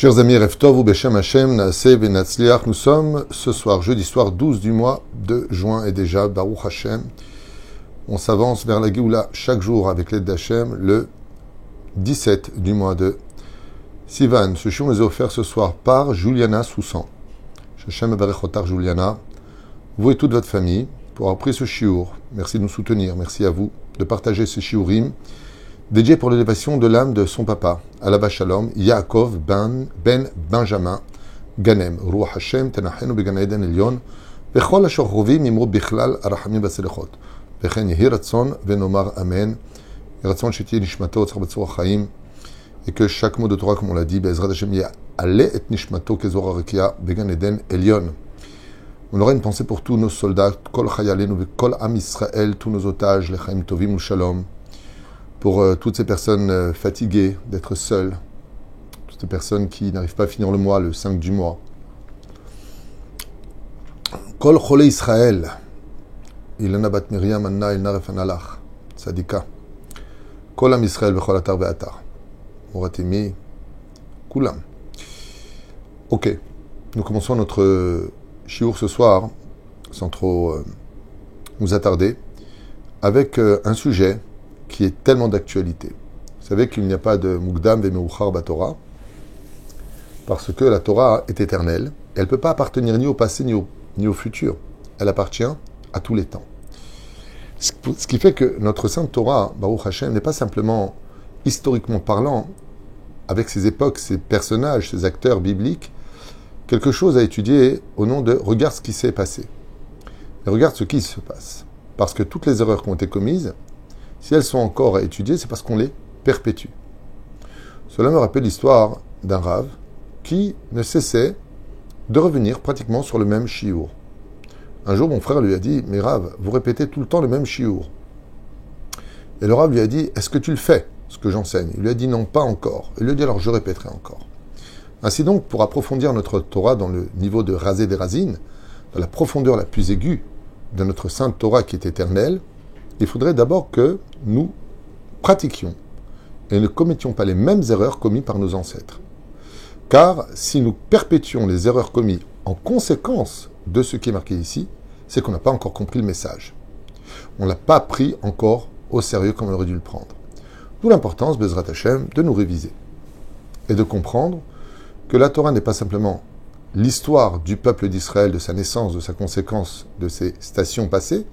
Chers amis, Erev Tov ou Beshem Hashem, Naaseh Benatzliach, nous sommes ce soir, jeudi soir 12 du mois de juin et déjà, Baruch Hashem, on s'avance vers la Géoula chaque jour avec l'aide d'Hashem, le 17 du mois de Sivan. Ce shiur nous est offert ce soir par Juliana Soussan. Hashem Barechotar Juliana, vous et toute votre famille, pour avoir pris ce shiur. Merci de nous soutenir, merci à vous de partager ce shiurim, dédié pour l'élévation de l'âme de son papa, Alaba Shalom, Yaakov ben Benjamin Ganem, Ruach Hashem, Tenachenu began Eden Elyon, Vechol HaShochovim imru bichlal arachamim baselechot, Vechen yehi ratzon venomar amen, ratzon shetiye nishmato tzar betzorah chaim, et que chaque mot de Torah, comme on l'a dit, Be'ezrat Hashem ya'ale et nishmato kezor harakia began Eden Elyon. On aura une pensée pour tous nos soldats, Kol Chayalenu, Kol Am Israël, tous nos otages, les Chaim Tovim ou Shalom, pour toutes ces personnes fatiguées d'être seules, toutes ces personnes qui n'arrivent pas à finir le mois, le 5 du mois. Kol Chole Israël, Ilana Bat Miriam Anna El Naref Analach, Sadika, Kol Am Israël Bechol Atar Ve'atar, Moratimi, Kulam. Ok, nous commençons notre shiur ce soir, sans trop nous attarder, avec un sujet qui est tellement d'actualité. Vous savez qu'il n'y a pas de Mukdam ve'Meuchar b'Torah, parce que la Torah est éternelle, elle ne peut pas appartenir ni au passé ni au futur. Elle appartient à tous les temps. Ce qui fait que notre Sainte Torah, Baruch Hashem, n'est pas simplement, historiquement parlant, avec ses époques, ses personnages, ses acteurs bibliques, quelque chose à étudier au nom de « regarde ce qui s'est passé ». Et regarde ce qui se passe. Parce que toutes les erreurs qui ont été commises, si elles sont encore à étudier, c'est parce qu'on les perpétue. Cela me rappelle l'histoire d'un Rav qui ne cessait de revenir pratiquement sur le même shiur. Un jour, mon frère lui a dit « Mais Rav, vous répétez tout le temps le même shiur. » Et le Rav lui a dit « Est-ce que tu le fais, ce que j'enseigne ?» Il lui a dit « Non, pas encore. » Il lui a dit « Alors je répéterai encore. » Ainsi donc, pour approfondir notre Torah dans le niveau de Razé des Razines, dans la profondeur la plus aiguë de notre Sainte Torah qui est éternelle, il faudrait d'abord que nous pratiquions et ne commettions pas les mêmes erreurs commises par nos ancêtres. Car si nous perpétuons les erreurs commises en conséquence de ce qui est marqué ici, c'est qu'on n'a pas encore compris le message. On ne l'a pas pris encore au sérieux comme on aurait dû le prendre. D'où l'importance, Bezrat Hashem, de nous réviser et de comprendre que la Torah n'est pas simplement l'histoire du peuple d'Israël, de sa naissance, de sa conséquence, de ses stations passées,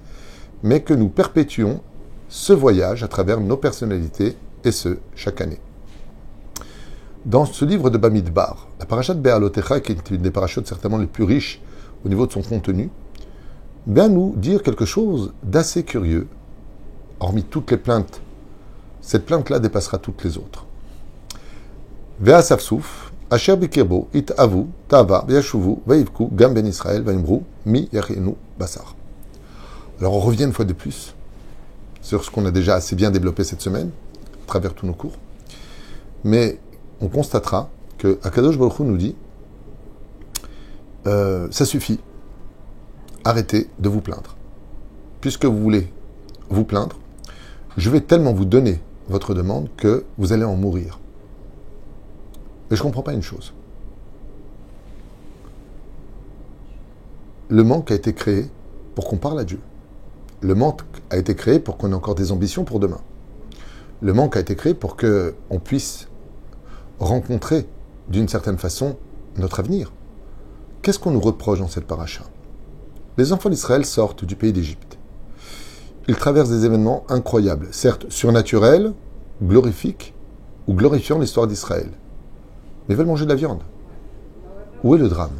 mais que nous perpétuons ce voyage à travers nos personnalités, et ce, chaque année. Dans ce livre de Bamidbar, la parashat Be'alotecha, qui est une des parachutes certainement les plus riches au niveau de son contenu, vient nous dire quelque chose d'assez curieux, hormis toutes les plaintes. Cette plainte-là dépassera toutes les autres. Ve'asafsouf, asher bikirbo, it avu, tava, ve'yashuvu, ve'ivku, gam ben Israël, ve'imru, mi yachenu basar. Alors on revient une fois de plus sur ce qu'on a déjà assez bien développé cette semaine, à travers tous nos cours. Mais on constatera que Akadosh Baruch Hu nous dit ça suffit, arrêtez de vous plaindre. Puisque vous voulez vous plaindre, je vais tellement vous donner votre demande que vous allez en mourir. Mais je ne comprends pas une chose. Le manque a été créé pour qu'on parle à Dieu. Le manque a été créé pour qu'on ait encore des ambitions pour demain. Le manque a été créé pour qu'on puisse rencontrer d'une certaine façon notre avenir. Qu'est-ce qu'on nous reproche dans cette paracha? Les enfants d'Israël sortent du pays d'Égypte. Ils traversent des événements incroyables, certes surnaturels, glorifiques ou glorifiant l'histoire d'Israël. Mais ils veulent manger de la viande. Où est le drame?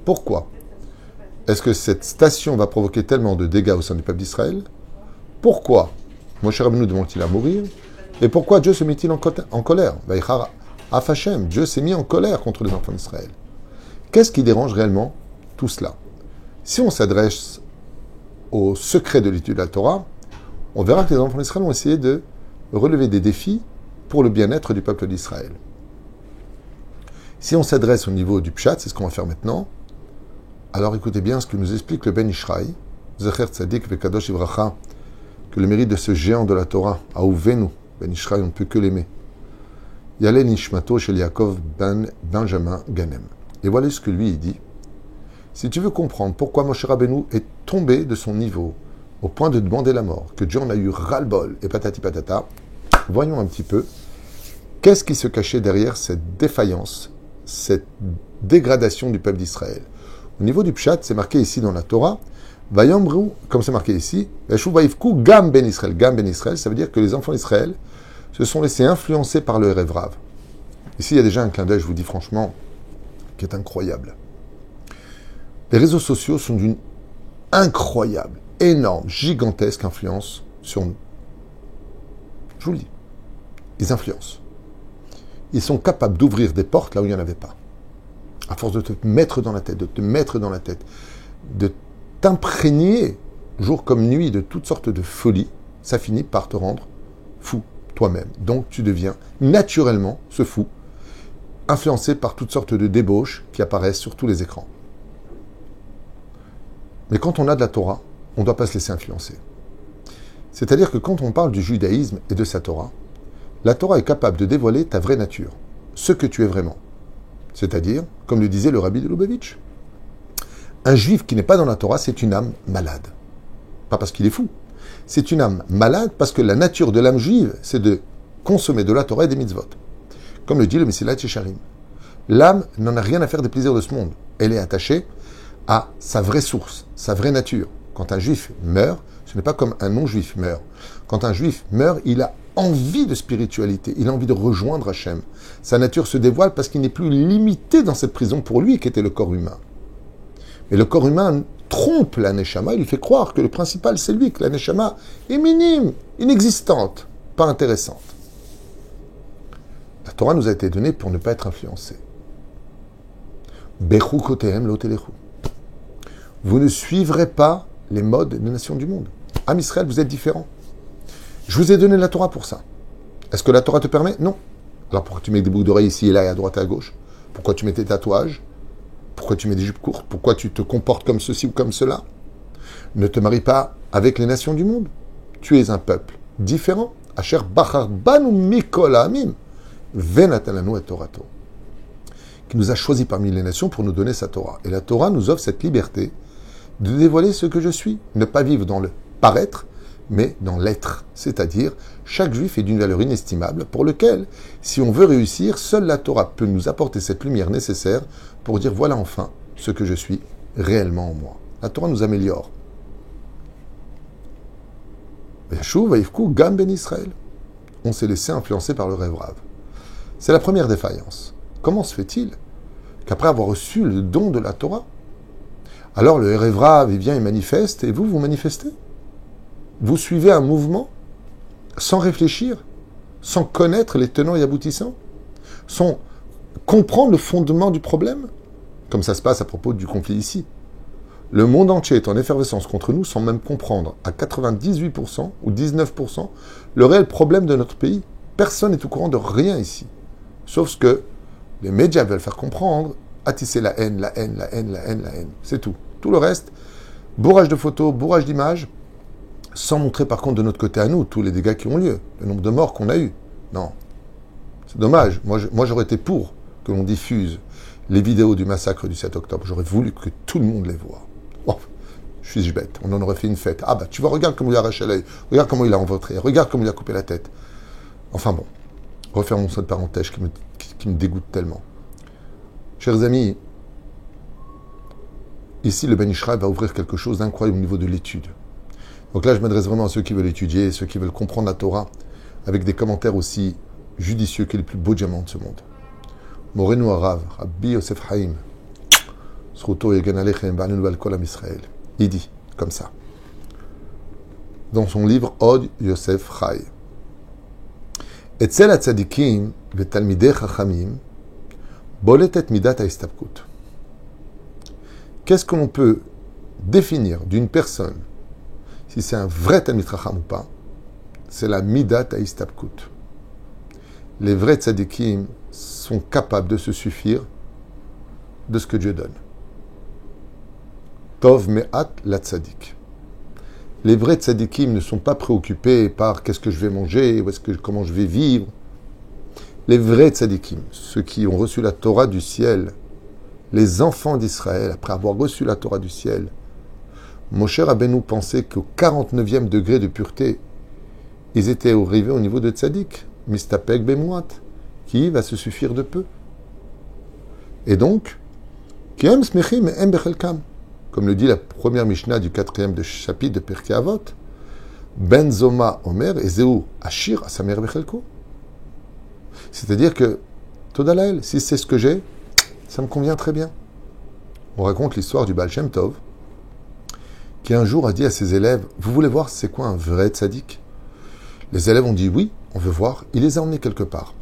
Pourquoi? Est-ce que cette station va provoquer tellement de dégâts au sein du peuple d'Israël? Pourquoi Moshe Rabbeinu demande-t-il à mourir? Et pourquoi Dieu se met-il en colère? Afashem, Dieu s'est mis en colère contre les enfants d'Israël. Qu'est-ce qui dérange réellement tout cela? Si on s'adresse au secret de l'étude de la Torah, on verra que les enfants d'Israël ont essayé de relever des défis pour le bien-être du peuple d'Israël. Si on s'adresse au niveau du Pshat, c'est ce qu'on va faire maintenant, alors écoutez bien ce que nous explique le Ben Ishraï, Zecher Tzadik Vekadosh Ivracha, que le mérite de ce géant de la Torah, Aouvenu, Ben Ishraï, on ne peut que l'aimer. Yalé Nishmato chez Yaakov Benjamin Ganem. Et voilà ce que lui il dit. Si tu veux comprendre pourquoi Moshe Rabbeinu est tombé de son niveau au point de demander la mort, que Dieu en a eu ras-le-bol et patati patata, voyons un petit peu qu'est-ce qui se cachait derrière cette défaillance, cette dégradation du peuple d'Israël. Au niveau du Pshat, c'est marqué ici dans la Torah, Vayomru, comme c'est marqué ici, Veshu Vaivku Gam Ben Israël. Gam Ben Israël, ça veut dire que les enfants d'Israël se sont laissés influencer par le Erev Rav. Ici, il y a déjà un clin d'œil, je vous dis franchement, qui est incroyable. Les réseaux sociaux sont d'une incroyable, énorme, gigantesque influence sur nous. Je vous le dis. Ils influencent. Ils sont capables d'ouvrir des portes là où il n'y en avait pas. À force de te mettre dans la tête, de t'imprégner, jour comme nuit, de toutes sortes de folies, ça finit par te rendre fou toi-même. Donc tu deviens naturellement ce fou, influencé par toutes sortes de débauches qui apparaissent sur tous les écrans. Mais quand on a de la Torah, on ne doit pas se laisser influencer. C'est-à-dire que quand on parle du judaïsme et de sa Torah, la Torah est capable de dévoiler ta vraie nature, ce que tu es vraiment. C'est-à-dire, comme le disait le rabbi de Lubavitch, un juif qui n'est pas dans la Torah, c'est une âme malade. Pas parce qu'il est fou. C'est une âme malade parce que la nature de l'âme juive, c'est de consommer de la Torah et des mitzvot. Comme le dit le Mesilat Yesharim. L'âme n'en a rien à faire des plaisirs de ce monde. Elle est attachée à sa vraie source, sa vraie nature. Quand un juif meurt, ce n'est pas comme un non-juif meurt. Quand un juif meurt, il a envie de spiritualité, il a envie de rejoindre Hachem. Sa nature se dévoile parce qu'il n'est plus limité dans cette prison pour lui qui était le corps humain. Mais le corps humain trompe la Neshama, il lui fait croire que le principal c'est lui, que la Neshama est minime, inexistante, pas intéressante. La Torah nous a été donnée pour ne pas être influencé. Bechu kotehem lo telechu. Vous ne suivrez pas les modes des nations du monde. Am Israël, vous êtes différents. Je vous ai donné la Torah pour ça. Est-ce que la Torah te permet? Non. Alors pourquoi tu mets des boucles d'oreilles ici et là et à droite et à gauche? Pourquoi tu mets tes tatouages? Pourquoi tu mets des jupes courtes? Pourquoi tu te comportes comme ceci ou comme cela? Ne te marie pas avec les nations du monde. Tu es un peuple différent. Asher bachar banu mikol ha'amim venatan lanu et torato. Qui nous a choisis parmi les nations pour nous donner sa Torah. Et la Torah nous offre cette liberté de dévoiler ce que je suis. Ne pas vivre dans le paraître, mais dans l'être. C'est-à-dire, chaque juif est d'une valeur inestimable pour lequel, si on veut réussir, seule la Torah peut nous apporter cette lumière nécessaire pour dire, voilà enfin ce que je suis réellement en moi. La Torah nous améliore. Gam Ben Israël. On s'est laissé influencer par le rêve Rav. C'est la première défaillance. Comment se fait-il qu'après avoir reçu le don de la Torah, alors le rêve Rav, il vient et manifeste, et vous manifestez? Vous suivez un mouvement sans réfléchir, sans connaître les tenants et aboutissants, sans comprendre le fondement du problème, comme ça se passe à propos du conflit ici. Le monde entier est en effervescence contre nous sans même comprendre à 98% ou 19% le réel problème de notre pays. Personne n'est au courant de rien ici. Sauf ce que les médias veulent faire comprendre, attisser la haine, la haine, la haine, la haine, la haine. C'est tout. Tout le reste, bourrage de photos, bourrage d'images, sans montrer par contre de notre côté à nous tous les dégâts qui ont lieu, le nombre de morts qu'on a eu. Non. C'est dommage. Moi, j'aurais été pour que l'on diffuse les vidéos du massacre du 7 octobre. J'aurais voulu que tout le monde les voie. Oh, je suis bête. On en aurait fait une fête. Ah bah, tu vois, regarde comment il a arraché l'œil. Regarde comment il a enventré. Regarde comment il a coupé la tête. Enfin bon. Refermons cette parenthèse qui me dégoûte tellement. Chers amis, ici, le Ben Ishraï va ouvrir quelque chose d'incroyable au niveau de l'étude. Donc là, je m'adresse vraiment à ceux qui veulent étudier, ceux qui veulent comprendre la Torah, avec des commentaires aussi judicieux que les plus beaux diamants de ce monde. Morenu Arav, Rabbi Yosef Haïm, Sruto Yegan Alechem, Ba'alenu Ba'al Kol Am Israël. Il dit, comme ça, dans son livre Od Yosef Chai, Etzel HaTzadikim ve'Talmidei Chachamim boletet midat ha'istabkut. Qu'est-ce que l'on peut définir d'une personne, si c'est un vrai Talmid Chacham ou pas? C'est la midat ha'istabkut. Les vrais tzadikim sont capables de se suffire de ce que Dieu donne. Tov me'at la tzadik. Les vrais tzadikim ne sont pas préoccupés par qu'est-ce que je vais manger, comment je vais vivre. les vrais tzadikim, ceux qui ont reçu la Torah du ciel, les enfants d'Israël, après avoir reçu la Torah du ciel, Moshe Rabbeinu pensait qu'au 49e degré de pureté, ils étaient arrivés au niveau de tzadik, mistapek bemouat, qui va se suffire de peu. Et donc, Kiem smechim em bechelkam, comme le dit la première Mishnah du 4e chapitre de Pirkei Avot, Ben Zoma Omer Ezeu Ashir Asamer Bechelko. C'est-à-dire que, Todalael, si c'est ce que j'ai, ça me convient très bien. On raconte l'histoire du Baal Shem Tov, qui un jour a dit à ses élèves, vous voulez voir c'est quoi un vrai tzaddik? Les élèves ont dit oui, on veut voir. Il les a emmenés quelque part.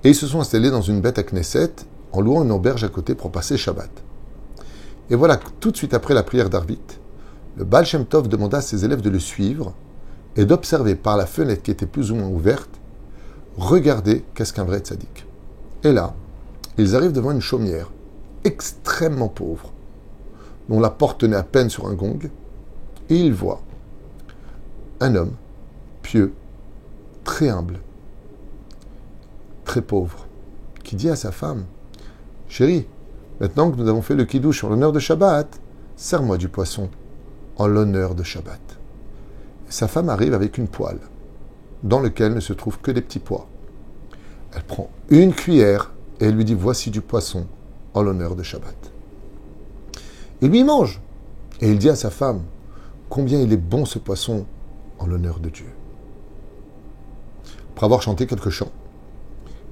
Et ils se sont installés dans une bête à Knesset, en louant une auberge à côté pour passer Shabbat. Et voilà, tout de suite après la prière d'Arvit, le Baal Shem Tov demanda à ses élèves de le suivre et d'observer par la fenêtre qui était plus ou moins ouverte, regarder qu'est-ce qu'un vrai tzaddik. Et là, ils arrivent devant une chaumière extrêmement pauvre, dont la porte tenait à peine sur un gong, et ils voient un homme pieux, très humble, très pauvre, qui dit à sa femme, « Chérie, maintenant que nous avons fait le kidouche en l'honneur de Shabbat, sers-moi du poisson en l'honneur de Shabbat. » Et sa femme arrive avec une poêle, dans laquelle ne se trouvent que des petits pois. Elle prend une cuillère et elle lui dit « Voici du poisson en l'honneur de Shabbat. » Il lui mange. Et il dit à sa femme « Combien il est bon ce poisson en l'honneur de Dieu. » Après avoir chanté quelques chants,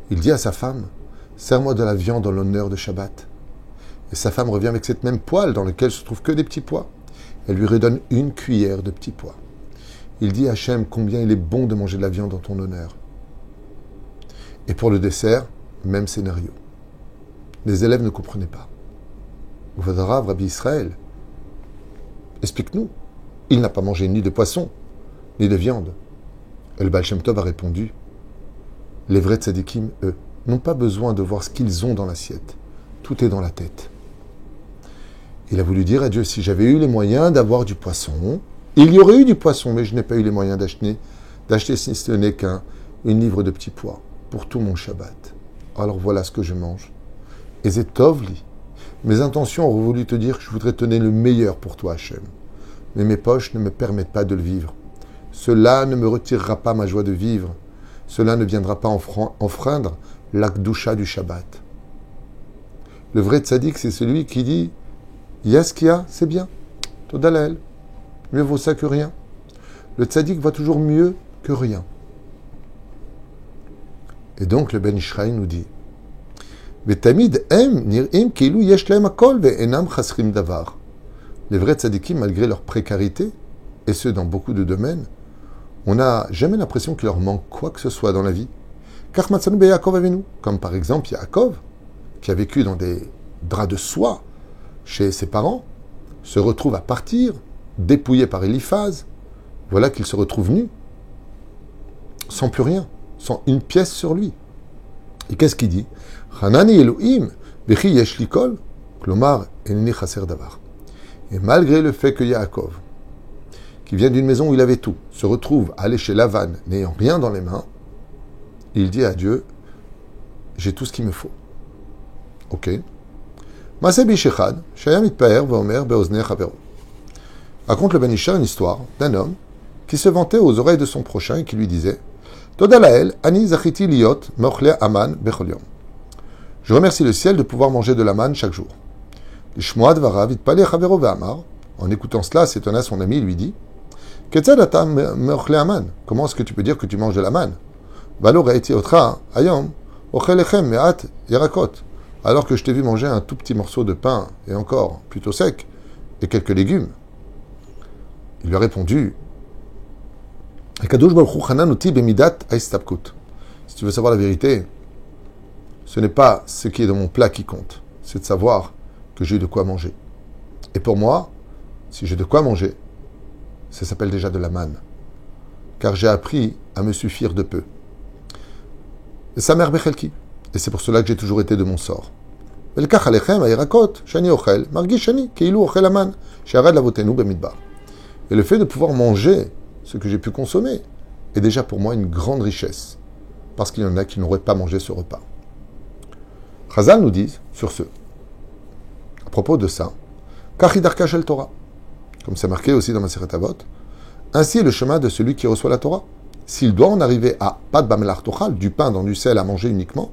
il dit à sa femme « Sers-moi de la viande en l'honneur de Shabbat. » Et sa femme revient avec cette même poêle dans laquelle se trouvent que des petits pois. Elle lui redonne une cuillère de petits pois. Il dit à Hachem combien il est bon de manger de la viande en ton honneur. Et pour le dessert, même scénario. Les élèves ne comprenaient pas. Uvadarav, Rabbi Israël, explique-nous. Il n'a pas mangé ni de poisson, ni de viande. Et le Baal Shem Tov a répondu, les vrais tzadikim, eux, n'ont pas besoin de voir ce qu'ils ont dans l'assiette. Tout est dans la tête. Il a voulu dire à Dieu, si j'avais eu les moyens d'avoir du poisson, il y aurait eu du poisson, mais je n'ai pas eu les moyens d'acheter si ce n'est une livre de petits pois pour tout mon Shabbat. Alors voilà ce que je mange. Et c'est tovli. Mes intentions auraient voulu te dire que je voudrais te donner le meilleur pour toi, Hachem. Mais mes poches ne me permettent pas de le vivre. Cela ne me retirera pas ma joie de vivre. Cela ne viendra pas enfreindre l'akdoucha du Shabbat. Le vrai tzaddik, c'est celui qui dit « Il y a ce qu'il y a, c'est bien. Todalael. Mieux vaut ça que rien. » Le tzaddik va toujours mieux que rien. Et donc le Ben Ishraï nous dit « Vetamid em nir'im kilu yesh lahem hakol ve'enam chasrim davar. » Les vrais tzaddikim, malgré leur précarité, et ce dans beaucoup de domaines, on n'a jamais l'impression qu'il leur manque quoi que ce soit dans la vie. Car matzanu be Yaakov avinu, comme par exemple Yaakov, qui a vécu dans des draps de soie chez ses parents, se retrouve à partir, dépouillé par Eliphaz. Voilà qu'il se retrouve nu, sans plus rien, sans une pièce sur lui. Et qu'est-ce qu'il dit? Hanani Elohim, vechi yesh li kol, klomar enni chaser davar. Et malgré le fait que Yaakov, qui vient d'une maison où il avait tout, se retrouve à aller chez Lavan, n'ayant rien dans les mains, il dit à Dieu, j'ai tout ce qu'il me faut. Ok. Raconte le Ben Isha une histoire d'un homme qui se vantait aux oreilles de son prochain et qui lui disait Toda lael, ani zachiti liot, mochle aman bechol yom. Je remercie le ciel de pouvoir manger de la manne chaque jour. En écoutant cela, s'étonna son ami et lui dit comment est-ce que tu peux dire que tu manges de la manne? Alors que je t'ai vu manger un tout petit morceau de pain, et encore plutôt sec, et quelques légumes. Il lui a répondu si tu veux savoir la vérité, ce n'est pas ce qui est dans mon plat qui compte, c'est de savoir que j'ai de quoi manger. Et pour moi, si j'ai de quoi manger, ça s'appelle déjà de la manne. Car j'ai appris à me suffire de peu. Et sa mère Bechelki. Et c'est pour cela que j'ai toujours été de mon sort. Et le fait de pouvoir manger ce que j'ai pu consommer est déjà pour moi une grande richesse. parce qu'il y en a qui n'auraient pas mangé ce repas. Chazal nous dit, sur ce, à propos de ça, Kachidarka shel Torah, comme c'est marqué aussi dans Masechet Avot, ainsi est le chemin de celui qui reçoit la Torah. S'il doit en arriver à pas de bamelach tochal, du pain dans du sel à manger uniquement,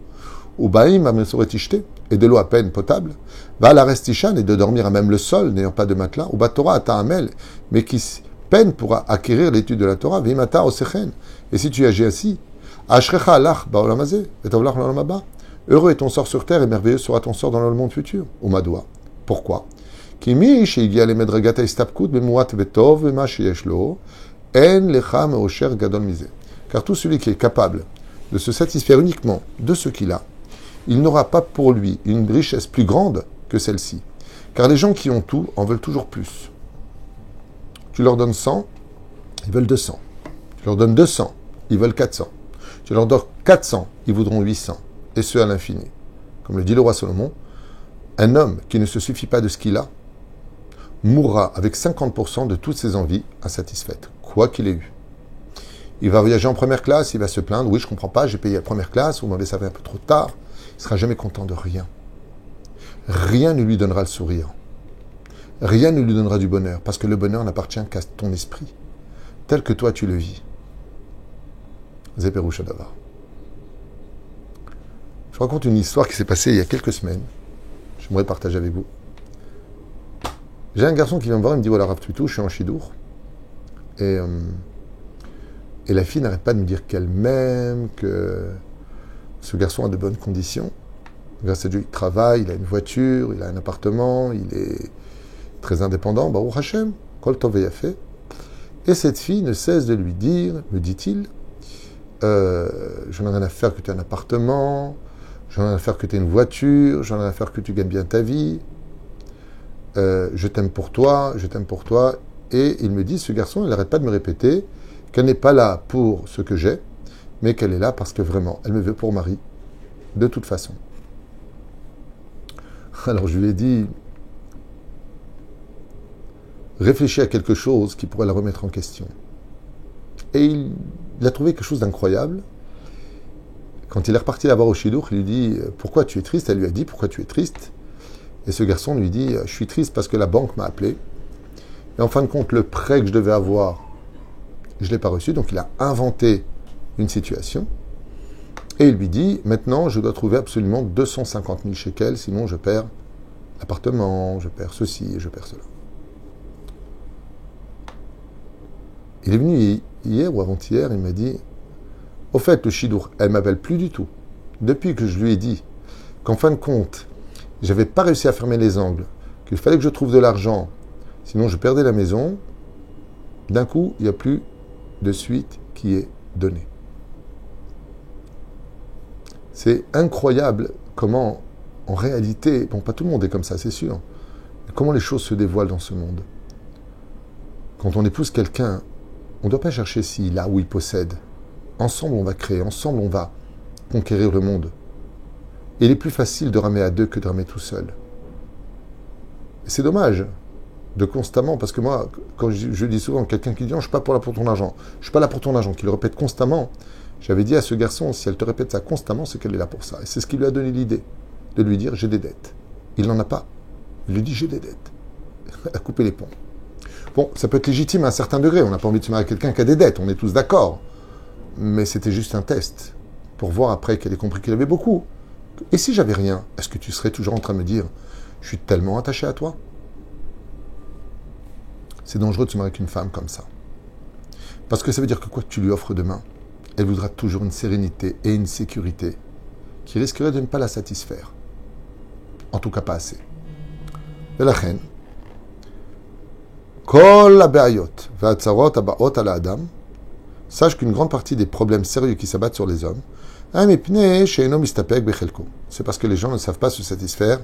ou baim amesoretishte, et de l'eau à peine potable, va à la restichan et de dormir à même le sol, n'ayant pas de matelas, ou Torah ata amel, mais qui peine pour acquérir l'étude de la Torah, vimata osechen. Et si tu agis ainsi, ashrecha alach baolamazé, et tavlach l'olamaba, heureux est ton sort sur terre et merveilleux sera ton sort dans le monde futur. Ou madoua. Pourquoi? Kimi she'igia le medragata istapkut bemuat vetov vema sheyeshlo, en lecha meosher gadol mizé. Car tout celui qui est capable de se satisfaire uniquement de ce qu'il a, il n'aura pas pour lui une richesse plus grande que celle-ci. Car les gens qui ont tout en veulent toujours plus. Tu leur donnes 100, ils veulent 200. Tu leur donnes 200, ils veulent 400. Tu leur donnes 400, ils voudront 800. Et ce à l'infini. Comme le dit le roi Salomon, un homme qui ne se suffit pas de ce qu'il a mourra avec 50% de toutes ses envies insatisfaites, quoi qu'il ait eu. Il va voyager en première classe, il va se plaindre, oui, je ne comprends pas, j'ai payé la première classe, vous m'avez servi un peu trop tard. Il ne sera jamais content de rien. Rien ne lui donnera le sourire. Rien ne lui donnera du bonheur, parce que le bonheur n'appartient qu'à ton esprit, tel que toi tu le vis. Zeperu Shadavar. Je raconte une histoire qui s'est passée il y a quelques semaines. J'aimerais partager avec vous. J'ai un garçon qui vient me voir, il me dit, voilà Rav Tuitou, je suis en Shidour. Et la fille n'arrête pas de me dire qu'elle m'aime, que ce garçon a de bonnes conditions. Grâce à Dieu, il travaille, il a une voiture, il a un appartement, il est très indépendant. Baruch Hashem, Kol Tov Yafé. Et cette fille ne cesse de lui dire, me dit-il, j'en ai rien à faire que tu aies un appartement, j'en ai rien à faire que tu aies une voiture, j'en ai rien à faire que tu gagnes bien ta vie. Je t'aime pour toi, je t'aime pour toi. Et il me dit, ce garçon, il n'arrête pas de me répéter qu'elle n'est pas là pour ce que j'ai, mais qu'elle est là parce que vraiment, elle me veut pour mari, de toute façon. Alors je lui ai dit, réfléchis à quelque chose qui pourrait la remettre en question. Et il a trouvé quelque chose d'incroyable. Quand il est reparti la voir au Shidour, il lui dit, pourquoi tu es triste? Elle lui a dit, pourquoi tu es triste? Et ce garçon lui dit, je suis triste parce que la banque m'a appelé. Et en fin de compte, le prêt que je devais avoir, je ne l'ai pas reçu. Donc il a inventé une situation. Et il lui dit, maintenant, je dois trouver absolument 250 000 shekels, sinon je perds l'appartement, je perds ceci, je perds cela. Il est venu hier ou avant-hier, il m'a dit, au fait, le Shidour, elle ne m'appelle plus du tout. Depuis que je lui ai dit qu'en fin de compte, j'avais pas réussi à fermer les angles, qu'il fallait que je trouve de l'argent, sinon je perdais la maison, d'un coup, il n'y a plus de suite qui est donnée. C'est incroyable comment, en réalité, bon, pas tout le monde est comme ça, c'est sûr, mais comment les choses se dévoilent dans ce monde. Quand on épouse quelqu'un, on ne doit pas chercher s'il a ou il possède. Ensemble, on va créer, ensemble, on va conquérir le monde. Et il est plus facile de ramer à deux que de ramer tout seul. Et c'est dommage de constamment, parce que moi, quand je dis souvent, quelqu'un qui dit « Non, je ne suis pas pour là pour ton argent, je ne suis pas là pour ton argent », qui le répète constamment, j'avais dit à ce garçon, si elle te répète ça constamment, c'est qu'elle est là pour ça. Et c'est ce qui lui a donné l'idée, de lui dire « J'ai des dettes ». Il n'en a pas. Il lui dit « J'ai des dettes ». Elle a coupé les ponts. Bon, ça peut être légitime à un certain degré, on n'a pas envie de se marier avec quelqu'un qui a des dettes, on est tous d'accord. Mais c'était juste un test, pour voir après qu'elle ait compris qu'il avait beaucoup. Et si j'avais rien, est-ce que tu serais toujours en train de me dire « Je suis tellement attaché à toi ». C'est dangereux de se marier avec une femme comme ça. Parce que ça veut dire que quoi que tu lui offres demain, elle voudra toujours une sérénité et une sécurité qui risquerait de ne pas la satisfaire. En tout cas pas assez. Et la reine, Kol habe'ayot v'hatzarot habaot ala adam, sache qu'une grande partie des problèmes sérieux qui s'abattent sur les hommes, c'est parce que les gens ne savent pas se satisfaire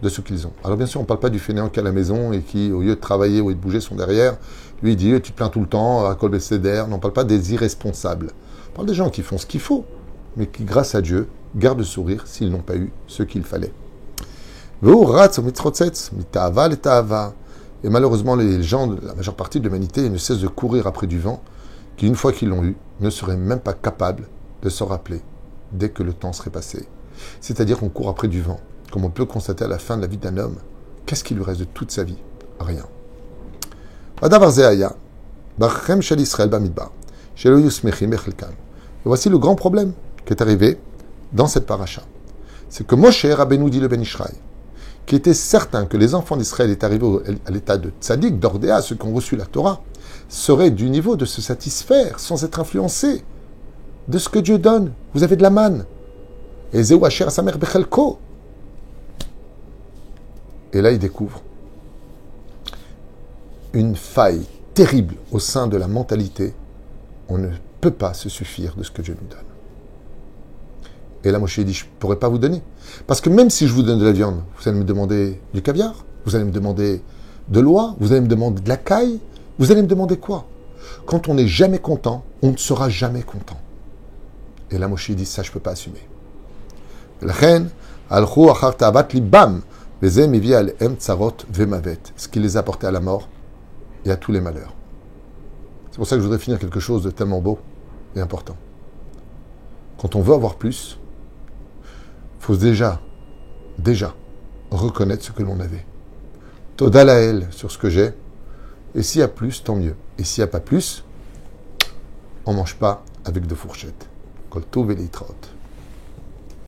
de ce qu'ils ont. Alors bien sûr, on ne parle pas du fainéant qui est à la maison et qui, au lieu de travailler ou de bouger son derrière, lui il dit « tu te plains tout le temps, à col bécédère ». Non, on ne parle pas des irresponsables. On parle des gens qui font ce qu'il faut, mais qui, grâce à Dieu, gardent le sourire s'ils n'ont pas eu ce qu'il fallait. Et malheureusement, les gens, la majeure partie de l'humanité, ne cessent de courir après du vent, qui, une fois qu'ils l'ont eu, ne seraient même pas capables de s'en rappeler dès que le temps serait passé. C'est-à-dire qu'on court après du vent, comme on peut constater à la fin de la vie d'un homme. Qu'est-ce qui lui reste de toute sa vie? Rien. Et voici le grand problème qui est arrivé dans cette paracha. C'est que Moshe Rabbeinu dit le Ben Ishraï, qui était certain que les enfants d'Israël étaient arrivés à l'état de tzaddik, d'ordéa, ceux qui ont reçu la Torah, seraient du niveau de se satisfaire sans être influencés de ce que Dieu donne. Vous avez de la manne. Et Zéou Asher Samer Bechelko. Et là, il découvre une faille terrible au sein de la mentalité. On ne peut pas se suffire de ce que Dieu nous donne. Et là, Moshe dit, je ne pourrais pas vous donner. Parce que même si je vous donne de la viande, vous allez me demander du caviar, vous allez me demander de l'oie, vous allez me demander de la caille, vous allez me demander quoi? Quand on n'est jamais content, on ne sera jamais content. Et là, Moshe dit, ça, je ne peux pas assumer. Ce qui les a portés à la mort et à tous les malheurs. C'est pour ça que je voudrais finir quelque chose de tellement beau et important. Quand on veut avoir plus, il faut déjà reconnaître ce que l'on avait. Toda laël sur ce que j'ai. Et s'il y a plus, tant mieux. Et s'il n'y a pas plus, on ne mange pas avec de fourchettes. Kol tov velitraot.